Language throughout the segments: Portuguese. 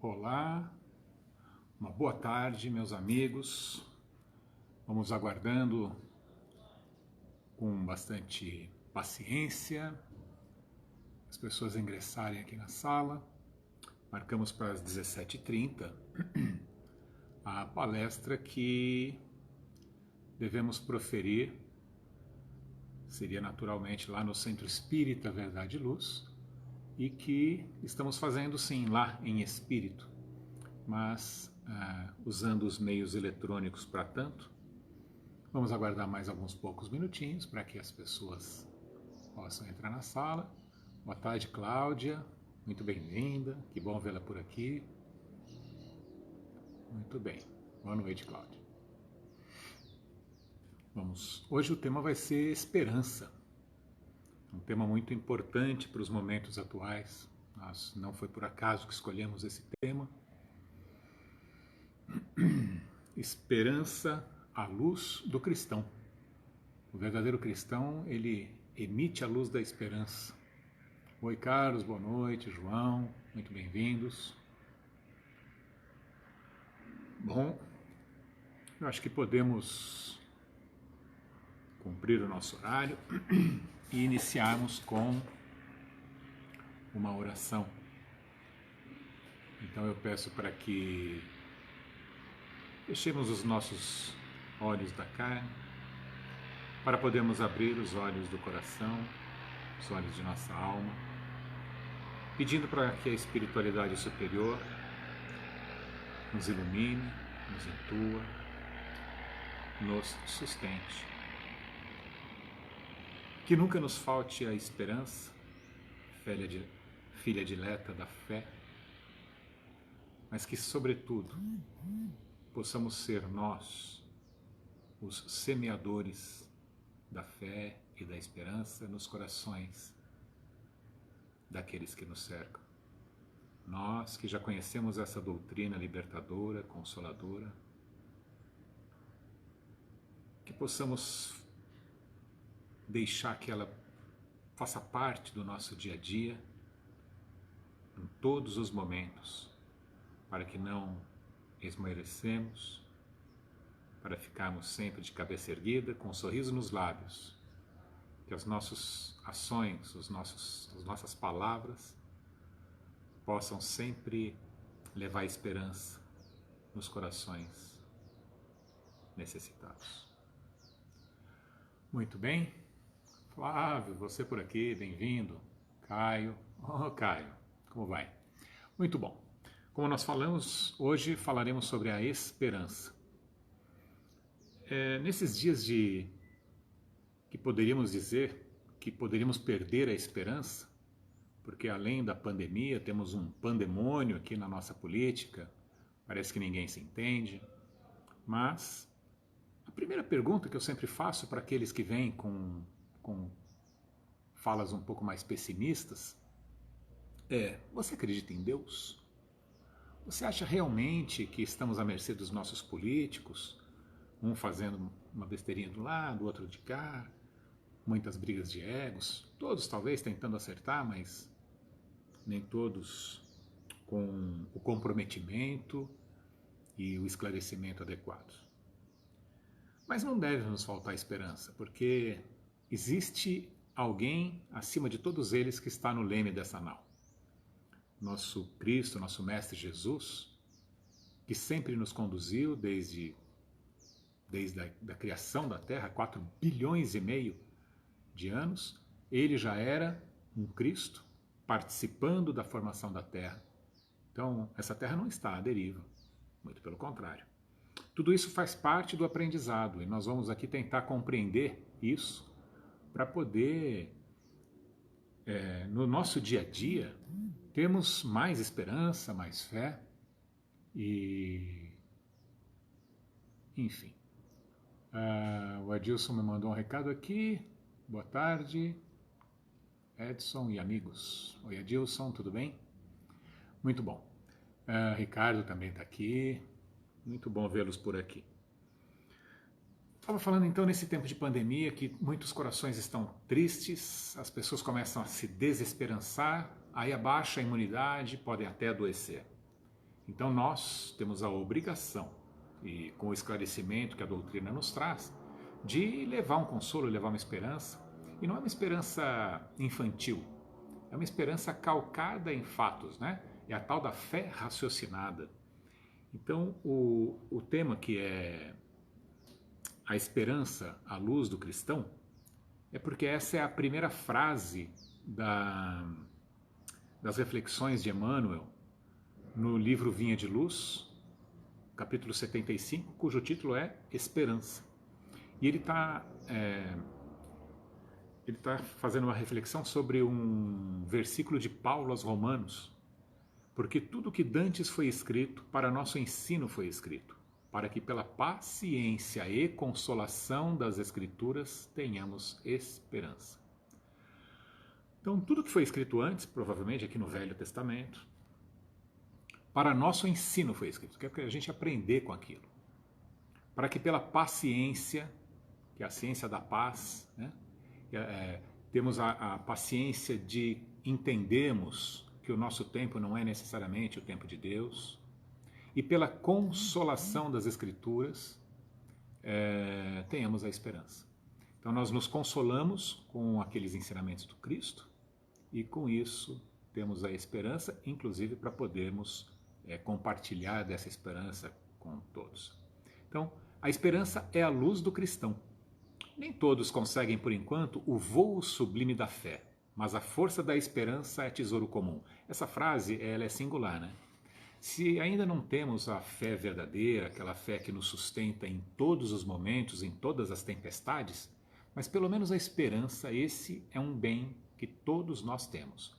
Olá, uma boa tarde, meus amigos. Vamos aguardando com bastante paciência as pessoas ingressarem aqui na sala. Marcamos para as 17h30 a palestra que devemos proferir. Seria naturalmente lá no Centro Espírita Verdade e Luz, e que estamos fazendo sim lá em espírito, mas usando os meios eletrônicos para tanto. Vamos aguardar mais alguns poucos minutinhos para que as pessoas possam entrar na sala. Boa tarde, Cláudia, muito bem-vinda, que bom vê-la por aqui. Muito bem, boa noite, Cláudia. Hoje o tema vai ser esperança. Um tema muito importante para os momentos atuais. Não foi por acaso que escolhemos esse tema. Esperança à luz do cristão. O verdadeiro cristão, ele emite a luz da esperança. Oi, Carlos, boa noite. João, muito bem-vindos. Bom, eu acho que podemos cumprir o nosso horário e iniciarmos com uma oração. Então eu peço para que fechemos os nossos olhos da carne, para podermos abrir os olhos do coração, os olhos de nossa alma, pedindo para que a espiritualidade superior nos ilumine, nos intua, nos sustente. Que nunca nos falte a esperança, filha dileta da fé, mas que, sobretudo, possamos ser nós os semeadores da fé e da esperança nos corações daqueles que nos cercam. Nós que já conhecemos essa doutrina libertadora, consoladora, que possamos deixar que ela faça parte do nosso dia a dia, em todos os momentos, para que não esmorecemos, para ficarmos sempre de cabeça erguida, com um sorriso nos lábios, que as nossas ações, as nossas palavras possam sempre levar esperança nos corações necessitados. Muito bem. Flávio, você por aqui, bem-vindo. Caio, Caio, como vai? Muito bom. Como nós falamos, hoje falaremos sobre a esperança. Nesses dias que poderíamos dizer que poderíamos perder a esperança, porque além da pandemia temos um pandemônio aqui na nossa política, parece que ninguém se entende, mas a primeira pergunta que eu sempre faço para aqueles que vêm com falas um pouco mais pessimistas é: você acredita em Deus? Você acha realmente que estamos à mercê dos nossos políticos, um fazendo uma besteirinha do lado, outro de cá, muitas brigas de egos, todos talvez tentando acertar, mas nem todos com o comprometimento e o esclarecimento adequados? Mas não deve nos faltar esperança, porque existe alguém acima de todos eles que está no leme dessa nau. Nosso Cristo, nosso Mestre Jesus, que sempre nos conduziu desde a criação da Terra, 4 bilhões e meio de anos, ele já era um Cristo participando da formação da Terra. Então, essa Terra não está à deriva, muito pelo contrário. Tudo isso faz parte do aprendizado e nós vamos aqui tentar compreender isso para poder, no nosso dia a dia, termos mais esperança, mais fé e, enfim. O Adilson me mandou um recado aqui. Boa tarde, Edson e amigos. Oi, Adilson, tudo bem? Muito bom. Ricardo também está aqui. Muito bom vê-los por aqui. Estava falando então nesse tempo de pandemia que muitos corações estão tristes, as pessoas começam a se desesperançar, aí abaixa a imunidade, podem até adoecer. Então nós temos a obrigação, e com o esclarecimento que a doutrina nos traz, de levar um consolo, levar uma esperança. E não é uma esperança infantil, é uma esperança calcada em fatos, né? É a tal da fé raciocinada. Então o tema, que é a esperança à luz do cristão, é porque essa é a primeira frase das reflexões de Emmanuel no livro Vinha de Luz, capítulo 75, cujo título é Esperança. E ele está fazendo uma reflexão sobre um versículo de Paulo aos Romanos, porque tudo que dantes foi escrito, para nosso ensino foi escrito, para que pela paciência e consolação das Escrituras tenhamos esperança. Então, tudo que foi escrito antes, provavelmente aqui no Velho Testamento, para nosso ensino foi escrito, que é para a gente aprender com aquilo. Para que pela paciência, que é a ciência da paz, né, temos a paciência de entendermos que o nosso tempo não é necessariamente o tempo de Deus, e pela consolação das Escrituras, tenhamos a esperança. Então nós nos consolamos com aqueles ensinamentos do Cristo, e com isso temos a esperança, inclusive para podermos compartilhar dessa esperança com todos. Então, a esperança é a luz do cristão. Nem todos conseguem, por enquanto, o voo sublime da fé, mas a força da esperança é tesouro comum. Essa frase, ela é singular, né? Se ainda não temos a fé verdadeira, aquela fé que nos sustenta em todos os momentos, em todas as tempestades, mas pelo menos a esperança, esse é um bem que todos nós temos.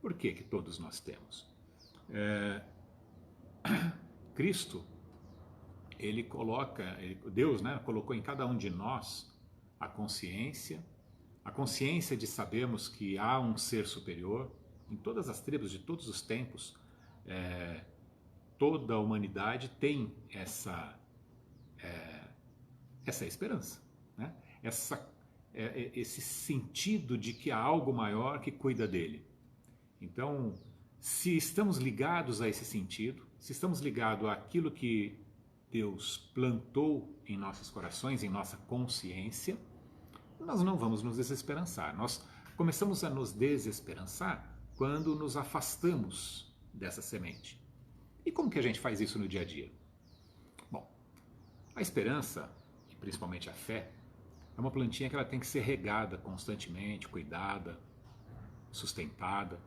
Por que todos nós temos? Cristo, Deus, né, colocou em cada um de nós a consciência de sabermos que há um ser superior. Em todas as tribos de todos os tempos, toda a humanidade tem essa esperança, né? Esse sentido de que há algo maior que cuida dele. Então, se estamos ligados a esse sentido, se estamos ligados àquilo que Deus plantou em nossos corações, em nossa consciência, nós não vamos nos desesperançar. Nós começamos a nos desesperançar quando nos afastamos dessa semente. E como que a gente faz isso no dia a dia? Bom, a esperança, e principalmente a fé, é uma plantinha que ela tem que ser regada constantemente, cuidada, sustentada.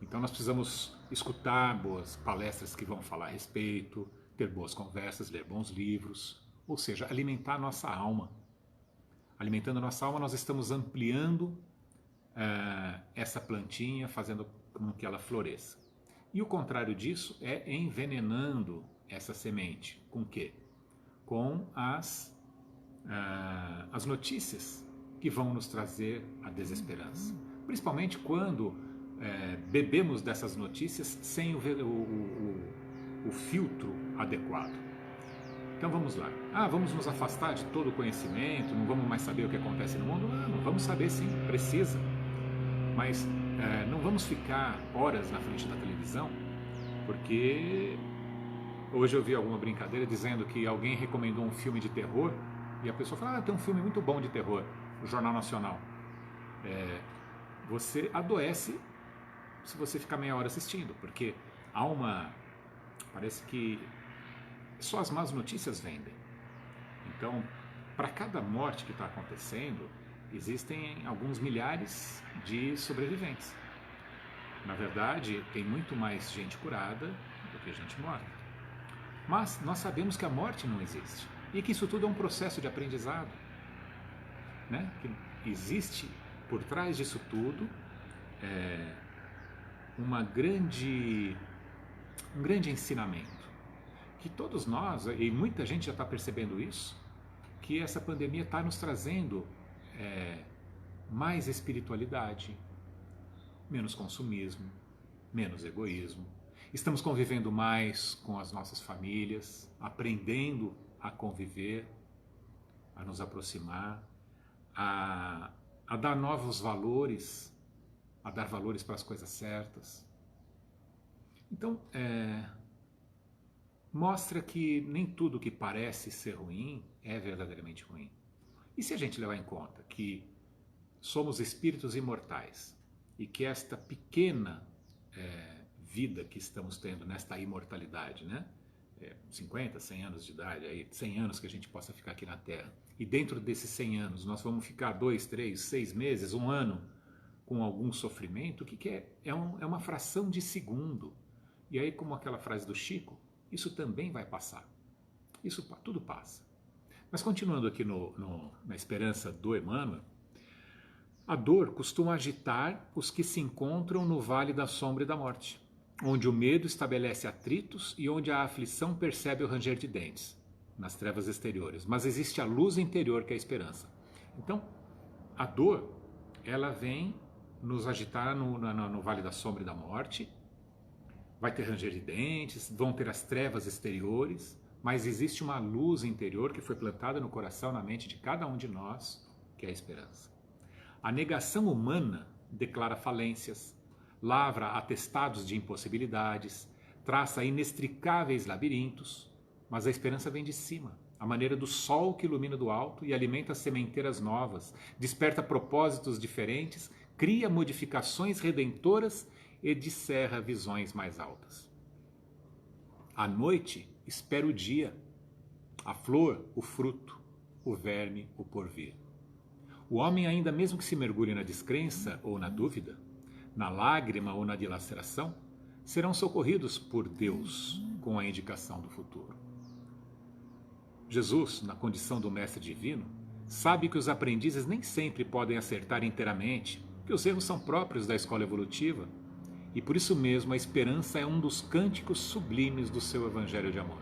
Então nós precisamos escutar boas palestras que vão falar a respeito, ter boas conversas, ler bons livros, ou seja, alimentar a nossa alma. Alimentando a nossa alma, nós estamos ampliando essa plantinha, fazendo com que ela floresça. E o contrário disso é envenenando essa semente. Com o quê? Com as notícias que vão nos trazer a desesperança. Principalmente quando bebemos dessas notícias sem o filtro adequado. Então vamos lá. Vamos nos afastar de todo o conhecimento, não vamos mais saber o que acontece no mundo? Não, vamos saber sim, precisa. Mas não vamos ficar horas na frente da televisão, porque hoje eu vi alguma brincadeira dizendo que alguém recomendou um filme de terror e a pessoa fala, tem um filme muito bom de terror, o Jornal Nacional. Você adoece se você ficar meia hora assistindo, porque parece que só as más notícias vendem. Então, para cada morte que está acontecendo, existem alguns milhares de sobreviventes. Na verdade, tem muito mais gente curada do que gente morta. Mas nós sabemos que a morte não existe e que isso tudo é um processo de aprendizado, né? Que existe por trás disso tudo um grande ensinamento, que todos nós, e muita gente já está percebendo isso, que essa pandemia está nos trazendo mais espiritualidade, menos consumismo, menos egoísmo. Estamos convivendo mais com as nossas famílias, aprendendo a conviver, a nos aproximar, a dar novos valores, a dar valores para as coisas certas. Então, mostra que nem tudo que parece ser ruim é verdadeiramente ruim. E se a gente levar em conta que somos espíritos imortais e que esta pequena vida que estamos tendo nesta imortalidade, né? 50, 100 anos de idade, aí 100 anos que a gente possa ficar aqui na Terra, e dentro desses 100 anos nós vamos ficar 2, 3, 6 meses, um ano com algum sofrimento, o que é? É uma fração de segundo. E aí, como aquela frase do Chico, isso também vai passar. Isso tudo passa. Mas continuando aqui na esperança do Emmanuel, a dor costuma agitar os que se encontram no vale da sombra e da morte, onde o medo estabelece atritos e onde a aflição percebe o ranger de dentes, nas trevas exteriores. Mas existe a luz interior, que é a esperança. Então, a dor, ela vem nos agitar no vale da sombra e da morte, vai ter ranger de dentes, vão ter as trevas exteriores, mas existe uma luz interior que foi plantada no coração, na mente de cada um de nós, que é a esperança. A negação humana declara falências, lavra atestados de impossibilidades, traça inextricáveis labirintos, mas a esperança vem de cima, à maneira do sol que ilumina do alto e alimenta sementeiras novas, desperta propósitos diferentes, cria modificações redentoras e descerra visões mais altas. À noite espera o dia, a flor, o fruto, o verme, o porvir. O homem, ainda mesmo que se mergulhe na descrença ou na dúvida, na lágrima ou na dilaceração, serão socorridos por Deus com a indicação do futuro. Jesus, na condição do mestre divino, sabe que os aprendizes nem sempre podem acertar inteiramente, que os erros são próprios da escola evolutiva, e por isso mesmo a esperança é um dos cânticos sublimes do seu evangelho de amor.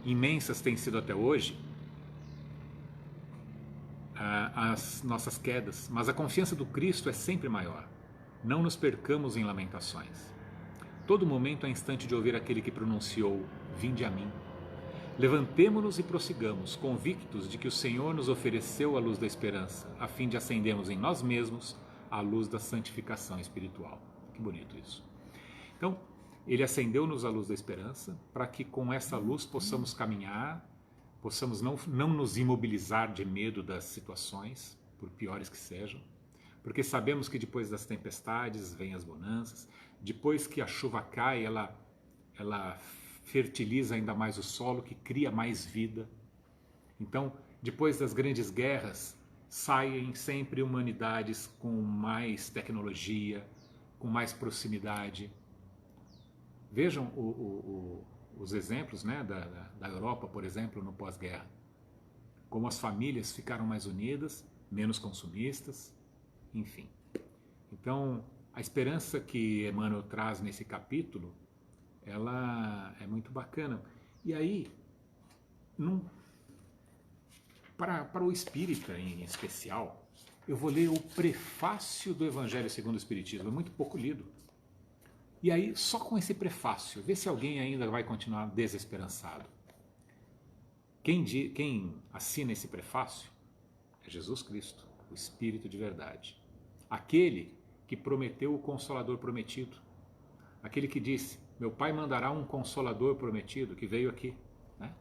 Imensas têm sido até hoje as nossas quedas, mas a confiança do Cristo é sempre maior. Não nos percamos em lamentações. Todo momento é instante de ouvir aquele que pronunciou: vinde a mim. Levantemo-nos e prossigamos, convictos de que o Senhor nos ofereceu a luz da esperança, a fim de acendermos em nós mesmos a luz da santificação espiritual. Que bonito isso. Então, ele acendeu-nos a luz da esperança para que com essa luz possamos caminhar, possamos não nos imobilizar de medo das situações, por piores que sejam, porque sabemos que depois das tempestades vêm as bonanças, depois que a chuva cai, ela fertiliza ainda mais o solo, que cria mais vida. Então, depois das grandes guerras, saem sempre humanidades com mais tecnologia, com mais proximidade. Vejam os exemplos, né, da Europa, por exemplo, no pós-guerra. Como as famílias ficaram mais unidas, menos consumistas, enfim. Então, a esperança que Emmanuel traz nesse capítulo, ela é muito bacana. E aí, para o espírita em especial, eu vou ler o prefácio do Evangelho segundo o Espiritismo, é muito pouco lido. E aí, só com esse prefácio, vê se alguém ainda vai continuar desesperançado. Quem assina esse prefácio é Jesus Cristo, o Espírito de verdade. Aquele que prometeu o Consolador prometido. Aquele que disse: meu Pai mandará um Consolador prometido, que veio aqui. Né?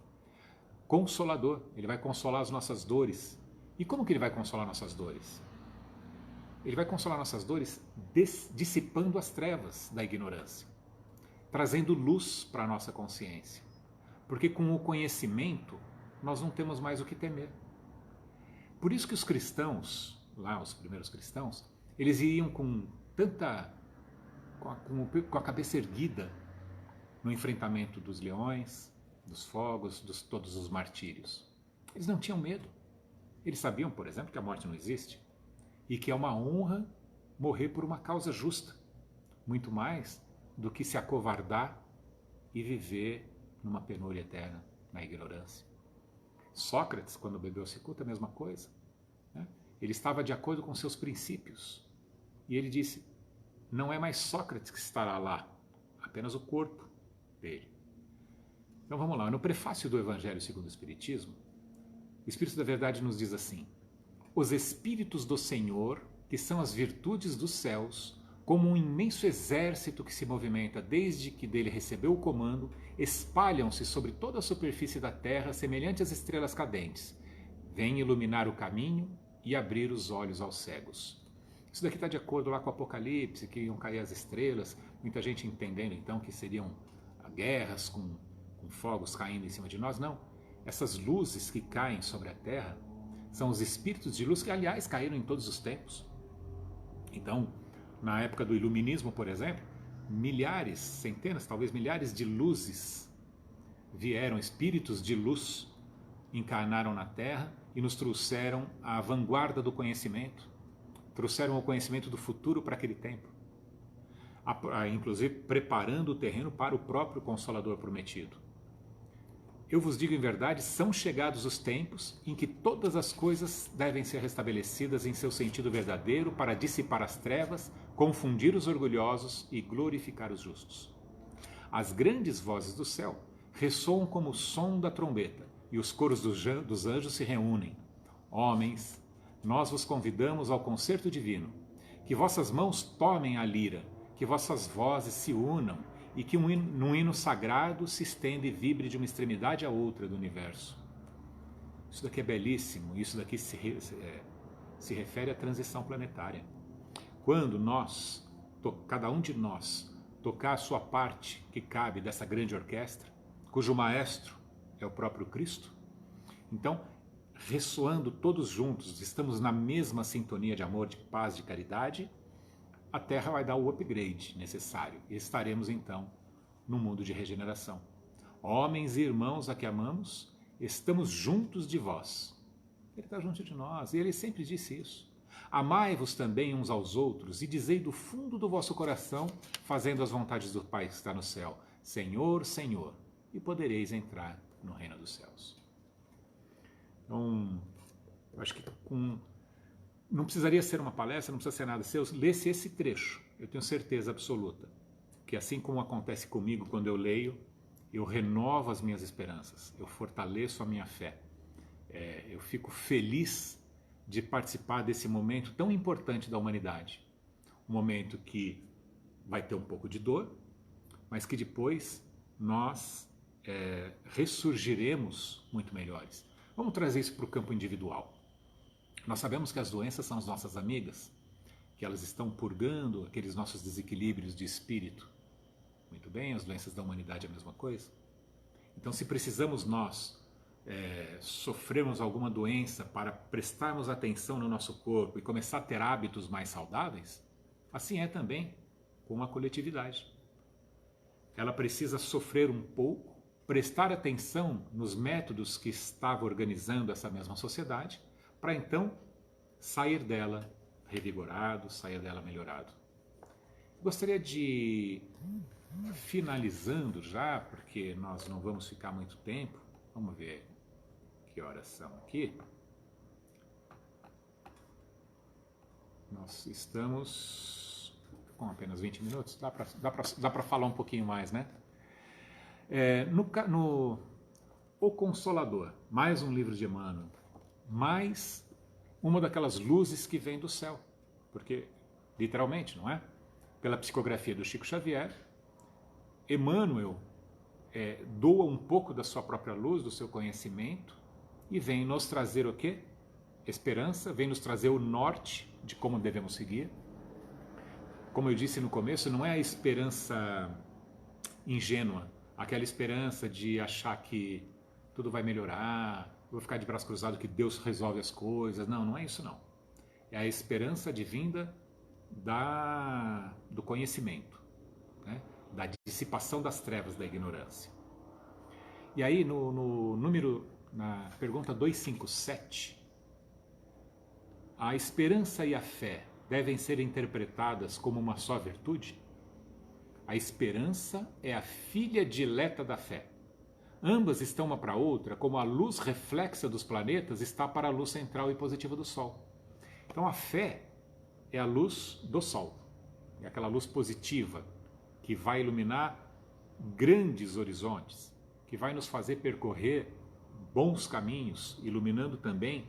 Consolador, ele vai consolar as nossas dores. E como que ele vai consolar nossas dores? Ele vai consolar nossas dores dissipando as trevas da ignorância, trazendo luz para a nossa consciência. Porque com o conhecimento, nós não temos mais o que temer. Por isso que os cristãos, lá os primeiros cristãos, eles iam com a cabeça erguida no enfrentamento dos leões, dos fogos, de todos os martírios. Eles não tinham medo. Eles sabiam, por exemplo, que a morte não existe e que é uma honra morrer por uma causa justa, muito mais do que se acovardar e viver numa penúria eterna, na ignorância. Sócrates, quando bebeu cicuta, a mesma coisa. Né? Ele estava de acordo com seus princípios. E ele disse: não é mais Sócrates que estará lá, apenas o corpo dele. Então vamos lá, no prefácio do Evangelho segundo o Espiritismo, o Espírito da Verdade nos diz assim: os Espíritos do Senhor, que são as virtudes dos céus, como um imenso exército que se movimenta desde que dele recebeu o comando, espalham-se sobre toda a superfície da terra, semelhantes às estrelas cadentes. Vêm iluminar o caminho e abrir os olhos aos cegos. Isso daqui está de acordo lá com o Apocalipse, que iam cair as estrelas, muita gente entendendo então que seriam guerras com fogos caindo em cima de nós. Não, essas luzes que caem sobre a terra são os espíritos de luz que, aliás, caíram em todos os tempos. Então, na época do Iluminismo, por exemplo, milhares, centenas, talvez milhares de luzes vieram, espíritos de luz, encarnaram na Terra e nos trouxeram a vanguarda do conhecimento, trouxeram o conhecimento do futuro para aquele tempo, inclusive preparando o terreno para o próprio Consolador prometido. Eu vos digo em verdade, são chegados os tempos em que todas as coisas devem ser restabelecidas em seu sentido verdadeiro para dissipar as trevas, confundir os orgulhosos e glorificar os justos. As grandes vozes do céu ressoam como o som da trombeta e os coros dos anjos se reúnem. Homens, nós vos convidamos ao concerto divino, que vossas mãos tomem a lira, que vossas vozes se unam e que num hino sagrado se estenda e vibre de uma extremidade à outra do universo. Isso daqui é belíssimo, isso daqui se refere à transição planetária. Quando cada um de nós, tocar a sua parte que cabe dessa grande orquestra, cujo maestro é o próprio Cristo, então, ressoando todos juntos, estamos na mesma sintonia de amor, de paz, de caridade, a Terra vai dar o upgrade necessário e estaremos então no mundo de regeneração. Homens e irmãos a que amamos, estamos juntos de vós. Ele está junto de nós e ele sempre disse isso. Amai-vos também uns aos outros e dizei do fundo do vosso coração, fazendo as vontades do Pai que está no céu, Senhor, Senhor, e podereis entrar no reino dos céus. Então, eu acho que não precisaria ser uma palestra, não precisa ser nada. Se eu lesse esse trecho, eu tenho certeza absoluta que, assim como acontece comigo quando eu leio, eu renovo as minhas esperanças, eu fortaleço a minha fé. Eu fico feliz de participar desse momento tão importante da humanidade. Um momento que vai ter um pouco de dor, mas que depois nós ressurgiremos muito melhores. Vamos trazer isso para o campo individual. Nós sabemos que as doenças são as nossas amigas, que elas estão purgando aqueles nossos desequilíbrios de espírito. Muito bem, as doenças da humanidade é a mesma coisa. Então, se precisamos nós sofrermos alguma doença para prestarmos atenção no nosso corpo e começar a ter hábitos mais saudáveis, assim é também com a coletividade. Ela precisa sofrer um pouco, prestar atenção nos métodos que estava organizando essa mesma sociedade, para então sair dela revigorado, sair dela melhorado. Gostaria de, finalizando já, porque nós não vamos ficar muito tempo, vamos ver que horas são aqui. Nós estamos com apenas 20 minutos, dá para falar um pouquinho mais, né? O Consolador, mais um livro de Emmanuel, mais uma daquelas luzes que vem do céu, porque, literalmente, não é? Pela psicografia do Chico Xavier, Emmanuel doa um pouco da sua própria luz, do seu conhecimento, e vem nos trazer o quê? Esperança, vem nos trazer o norte de como devemos seguir. Como eu disse no começo, não é a esperança ingênua, aquela esperança de achar que tudo vai melhorar, vou ficar de braço cruzado que Deus resolve as coisas. Não, não é isso não. É a esperança advinda do conhecimento, né? Da dissipação das trevas da ignorância. E aí na pergunta 257, a esperança e a fé devem ser interpretadas como uma só virtude? A esperança é a filha dileta da fé. Ambas estão uma para a outra, como a luz reflexa dos planetas está para a luz central e positiva do Sol. Então a fé é a luz do Sol, é aquela luz positiva que vai iluminar grandes horizontes, que vai nos fazer percorrer bons caminhos, iluminando também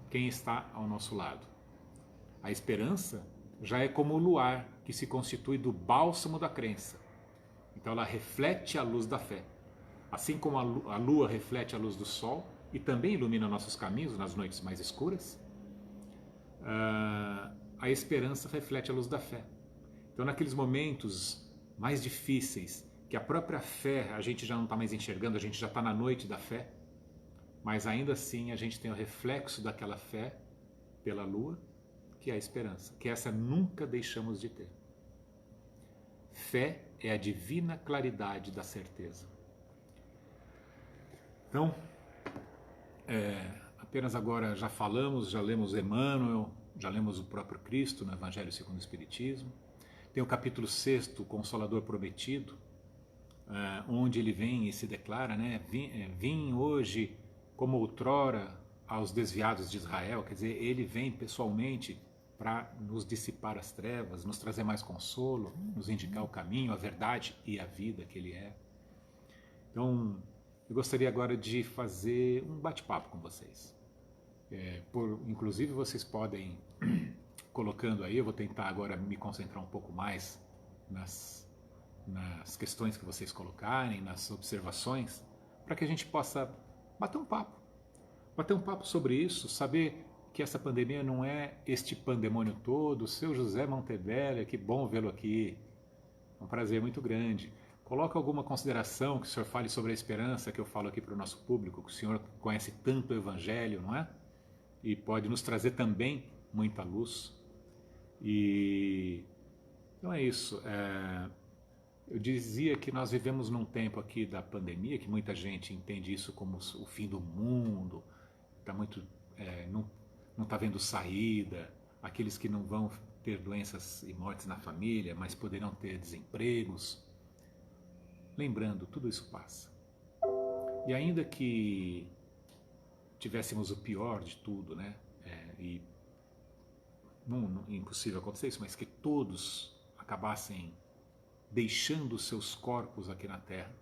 quem está ao nosso lado. A esperança já é como o luar, que se constitui do bálsamo da crença. Então ela reflete a luz da fé. Assim como a lua reflete a luz do sol e também ilumina nossos caminhos nas noites mais escuras, a esperança reflete a luz da fé. Então naqueles momentos mais difíceis, que a própria fé a gente já não está mais enxergando, a gente já está na noite da fé, mas ainda assim a gente tem o reflexo daquela fé pela lua, que é a esperança, que essa nunca deixamos de ter. Fé é a divina claridade da certeza. Então, apenas agora já falamos, já lemos Emmanuel, já lemos o próprio Cristo no Evangelho segundo o Espiritismo. Tem o capítulo 6, o Consolador Prometido, onde ele vem e se declara, né? Vim hoje como outrora aos desviados de Israel, quer dizer, ele vem pessoalmente para nos dissipar as trevas, nos trazer mais consolo, nos indicar o caminho, a verdade e a vida que ele é. Então, eu gostaria agora de fazer um bate-papo com vocês. Inclusive, vocês podem, colocando aí, eu vou tentar agora me concentrar um pouco mais nas questões que vocês colocarem, nas observações, para que a gente possa bater um papo sobre isso, saber que essa pandemia não é este pandemônio todo. Seu José Montebello, que bom vê-lo aqui, é um prazer muito grande. Coloca alguma consideração, que o senhor fale sobre a esperança que eu falo aqui para o nosso público, que o senhor conhece tanto o Evangelho, não é? E pode nos trazer também muita luz. Então é isso. Eu dizia que nós vivemos num tempo aqui da pandemia, que muita gente entende isso como o fim do mundo, tá muito, não está vendo saída, aqueles que não vão ter doenças e mortes na família, mas poderão ter desempregos. Lembrando, tudo isso passa. E ainda que tivéssemos o pior de tudo, né? E não impossível acontecer isso, mas que todos acabassem deixando seus corpos aqui na Terra.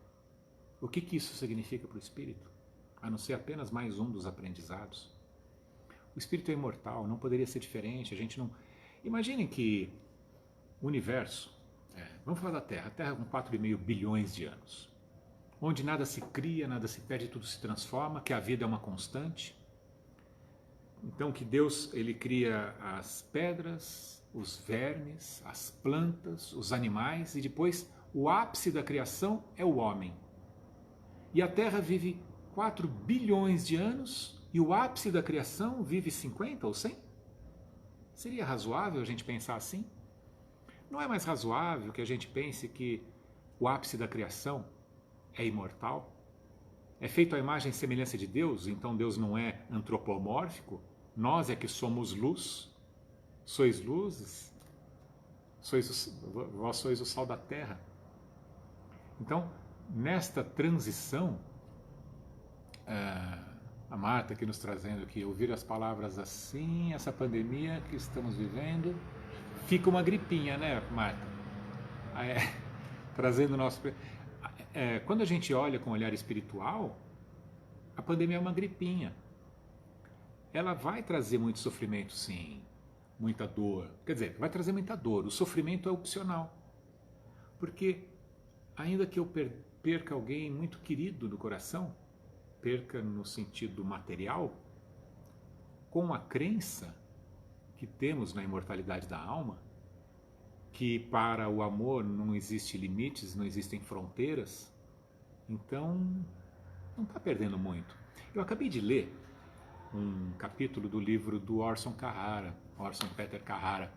O que isso significa para o espírito? A não ser apenas mais um dos aprendizados. O espírito é imortal, não poderia ser diferente. A gente não. Imaginem que o universo, vamos falar da Terra, a Terra com 4,5 bilhões de anos, onde nada se cria, nada se perde, tudo se transforma, que a vida é uma constante. Então que Deus, ele cria as pedras, os vermes, as plantas, os animais, e depois o ápice da criação é o homem. E a Terra vive 4 bilhões de anos e o ápice da criação vive 50 ou 100? Seria razoável a gente pensar assim? Não é mais razoável que a gente pense que o ápice da criação é imortal? É feito à imagem e semelhança de Deus, então Deus não é antropomórfico? Nós é que somos luz? Sois luzes? Vós sois o sal da terra. Então, nesta transição, a Marta aqui nos trazendo que ouvir as palavras assim, essa pandemia que estamos vivendo, fica uma gripinha, né, Marta? Trazendo o nosso... quando a gente olha com um olhar espiritual, a pandemia é uma gripinha. Ela vai trazer muito sofrimento, sim, muita dor. Quer dizer, vai trazer muita dor. O sofrimento é opcional. Porque, ainda que eu perca alguém muito querido no coração, perca no sentido material, com a crença que temos na imortalidade da alma, que para o amor não existem limites, não existem fronteiras, então não está perdendo muito. Eu acabei de ler um capítulo do livro do Orson Peter Carrara.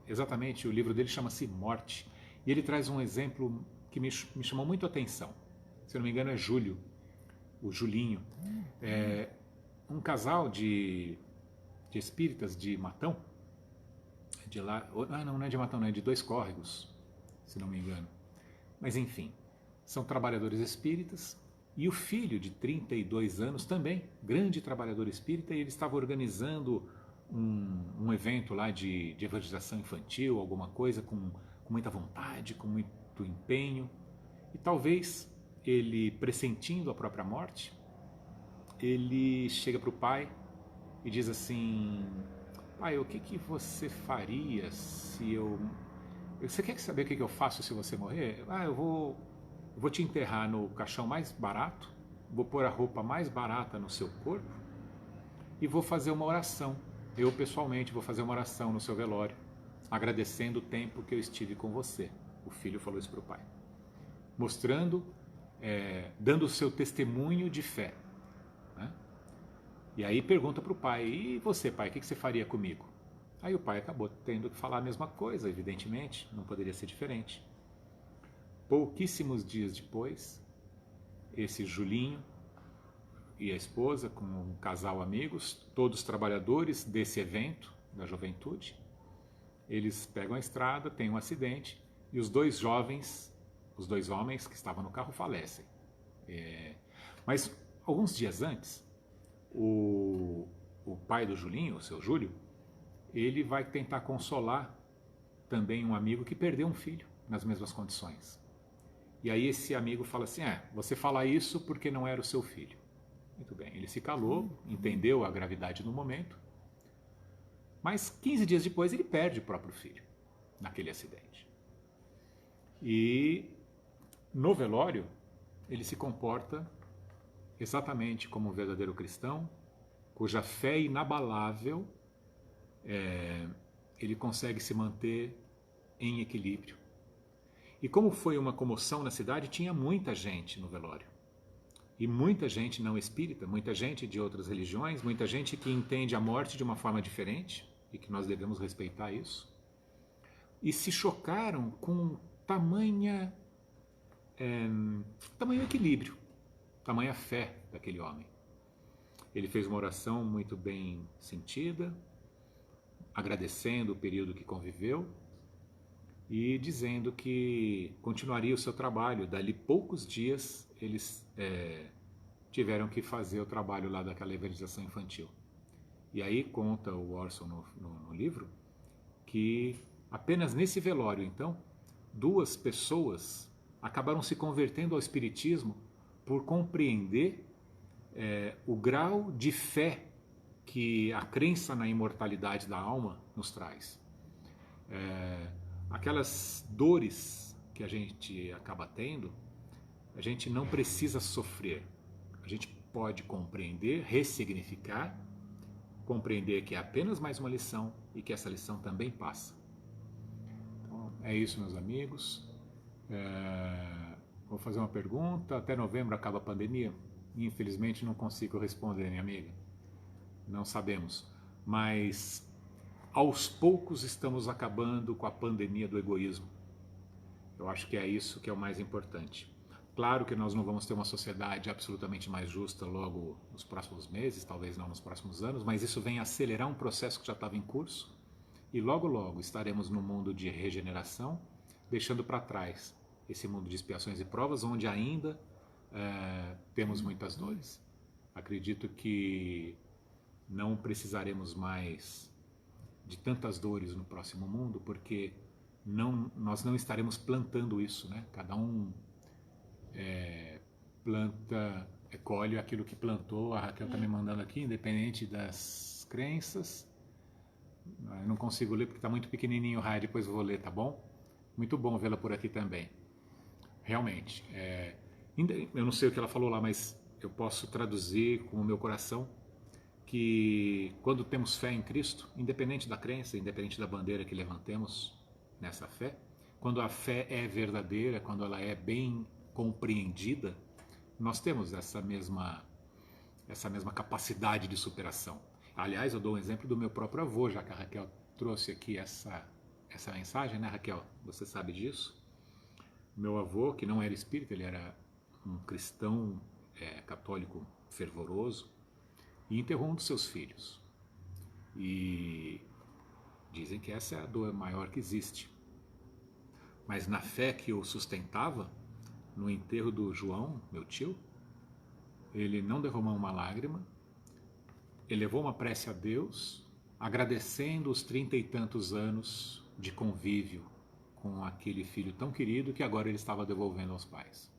Exatamente, o livro dele chama-se Morte. E ele traz um exemplo que me chamou muito a atenção. Se eu não me engano é Júlio, o Julinho. Um casal de espíritas de Matão, de lá, não é de Matão, não, é de Dois Córregos, se não me engano. Mas enfim, são trabalhadores espíritas. E o filho de 32 anos também, grande trabalhador espírita, e ele estava organizando um evento lá de evangelização infantil, alguma coisa, com muita vontade, com muito empenho. E talvez ele, pressentindo a própria morte, ele chega para o pai e diz assim: pai, o que que você faria se eu... Você quer saber o que que eu faço se você morrer? Eu vou te enterrar no caixão mais barato, vou pôr a roupa mais barata no seu corpo e vou fazer uma oração. Eu, pessoalmente, vou fazer uma oração no seu velório, agradecendo o tempo que eu estive com você. O filho falou isso para o pai, mostrando, dando o seu testemunho de fé, né? E aí pergunta para o pai, e você, pai, o que você faria comigo? Aí o pai acabou tendo que falar a mesma coisa, evidentemente, não poderia ser diferente. Pouquíssimos dias depois, esse Julinho e a esposa, com um casal amigos, todos trabalhadores desse evento da juventude, eles pegam a estrada, tem um acidente e os dois homens que estavam no carro falecem. Mas alguns dias antes, o pai do Julinho, o seu Júlio, ele vai tentar consolar também um amigo que perdeu um filho nas mesmas condições. E aí esse amigo fala assim, você fala isso porque não era o seu filho. Muito bem, ele se calou, entendeu a gravidade do momento, mas 15 dias depois ele perde o próprio filho naquele acidente. E no velório ele se comporta exatamente como um verdadeiro cristão, cuja fé inabalável ele consegue se manter em equilíbrio. E como foi uma comoção na cidade, tinha muita gente no velório. E muita gente não espírita, muita gente de outras religiões, muita gente que entende a morte de uma forma diferente, e que nós devemos respeitar isso, e se chocaram com tamanho equilíbrio, tamanha fé daquele homem. Ele fez uma oração muito bem sentida, agradecendo o período que conviveu e dizendo que continuaria o seu trabalho. Dali poucos dias eles tiveram que fazer o trabalho lá daquela evangelização infantil. E aí conta o Orson no livro que apenas nesse velório, então, 2 pessoas acabaram se convertendo ao espiritismo por compreender o grau de fé que a crença na imortalidade da alma nos traz. Aquelas dores que a gente acaba tendo, a gente não precisa sofrer. A gente pode compreender, ressignificar, compreender que é apenas mais uma lição e que essa lição também passa. Então, é isso, meus amigos. Vou fazer uma pergunta. Até novembro acaba a pandemia? Infelizmente não consigo responder, minha amiga. Não sabemos. Mas aos poucos estamos acabando com a pandemia do egoísmo. Eu acho que é isso que é o mais importante. Claro que nós não vamos ter uma sociedade absolutamente mais justa logo nos próximos meses, talvez não nos próximos anos, mas isso vem acelerar um processo que já estava em curso e logo logo estaremos num mundo de regeneração, deixando para trás esse mundo de expiações e provas, onde ainda temos muitas dores. Acredito que não precisaremos mais de tantas dores no próximo mundo, porque nós não estaremos plantando isso, né? Cada um planta, colhe aquilo que plantou. A Raquel está me mandando aqui, independente das crenças. Eu não consigo ler porque está muito pequenininho o raio, depois eu vou ler, tá bom? Muito bom vê-la por aqui também. Realmente, eu não sei o que ela falou lá, mas eu posso traduzir com o meu coração que quando temos fé em Cristo, independente da crença, independente da bandeira que levantemos nessa fé, quando a fé é verdadeira, quando ela é bem compreendida, nós temos essa mesma capacidade de superação. Aliás, eu dou um exemplo do meu próprio avô, já que a Raquel trouxe aqui essa mensagem, né, Raquel? Você sabe disso? Meu avô, que não era espírita, ele era um cristão católico fervoroso, e enterrou um dos seus filhos. E dizem que essa é a dor maior que existe. Mas na fé que o sustentava, no enterro do João, meu tio, ele não derramou uma lágrima, elevou uma prece a Deus, agradecendo os 30 e tantos anos de convívio com aquele filho tão querido que agora ele estava devolvendo aos pais,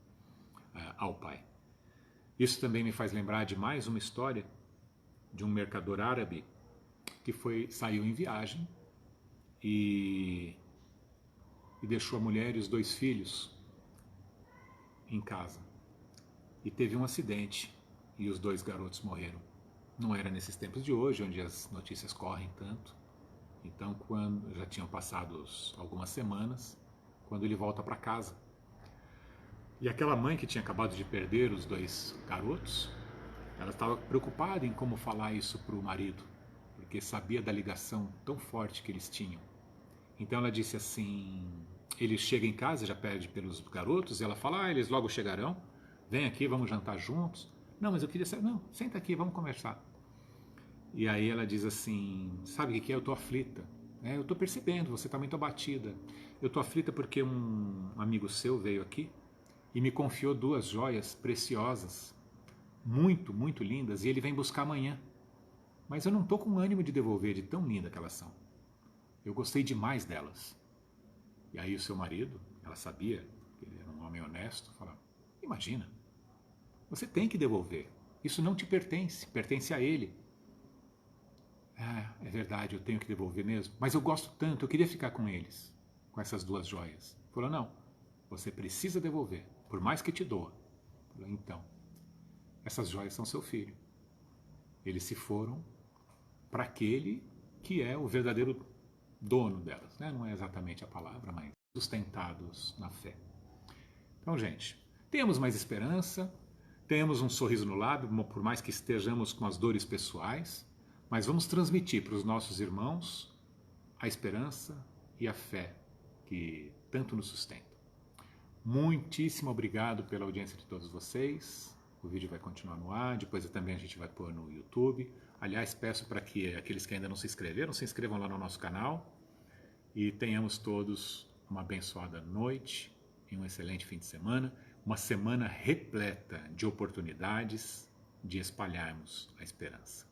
ao pai. Isso também me faz lembrar de mais uma história de um mercador árabe que saiu em viagem e deixou a mulher e os 2 filhos em casa. E teve um acidente e os 2 garotos morreram. Não era nesses tempos de hoje, onde as notícias correm tanto. Então, quando já tinham passado algumas semanas, quando ele volta para casa. E aquela mãe que tinha acabado de perder os 2 garotos, ela estava preocupada em como falar isso para o marido, porque sabia da ligação tão forte que eles tinham. Então ela disse assim, ele chega em casa, já pede pelos garotos, e ela fala, eles logo chegarão, vem aqui, vamos jantar juntos. Não, mas eu queria saber, não, senta aqui, vamos conversar. E aí ela diz assim, sabe o que é? Eu estou aflita. Eu estou percebendo, você está muito abatida. Eu estou aflita porque um amigo seu veio aqui e me confiou 2 joias preciosas, muito, muito lindas, e ele vem buscar amanhã. Mas eu não estou com ânimo de devolver de tão linda que elas são. Eu gostei demais delas. E aí o seu marido, ela sabia que ele era um homem honesto, falou, imagina, você tem que devolver. Isso não te pertence, pertence a ele. É verdade, eu tenho que devolver mesmo. Mas eu gosto tanto, eu queria ficar com eles, com essas 2 joias. Falou, não, você precisa devolver, por mais que te doa. Falou, então, essas joias são seu filho. Eles se foram para aquele que é o verdadeiro dono delas, né? Não é exatamente a palavra, mas sustentados na fé. Então, gente, temos mais esperança, temos um sorriso no lábio, por mais que estejamos com as dores pessoais, mas vamos transmitir para os nossos irmãos a esperança e a fé que tanto nos sustentam. Muitíssimo obrigado pela audiência de todos vocês. O vídeo vai continuar no ar, depois também a gente vai pôr no YouTube. Aliás, peço para que aqueles que ainda não se inscreveram, se inscrevam lá no nosso canal e tenhamos todos uma abençoada noite e um excelente fim de semana, uma semana repleta de oportunidades de espalharmos a esperança.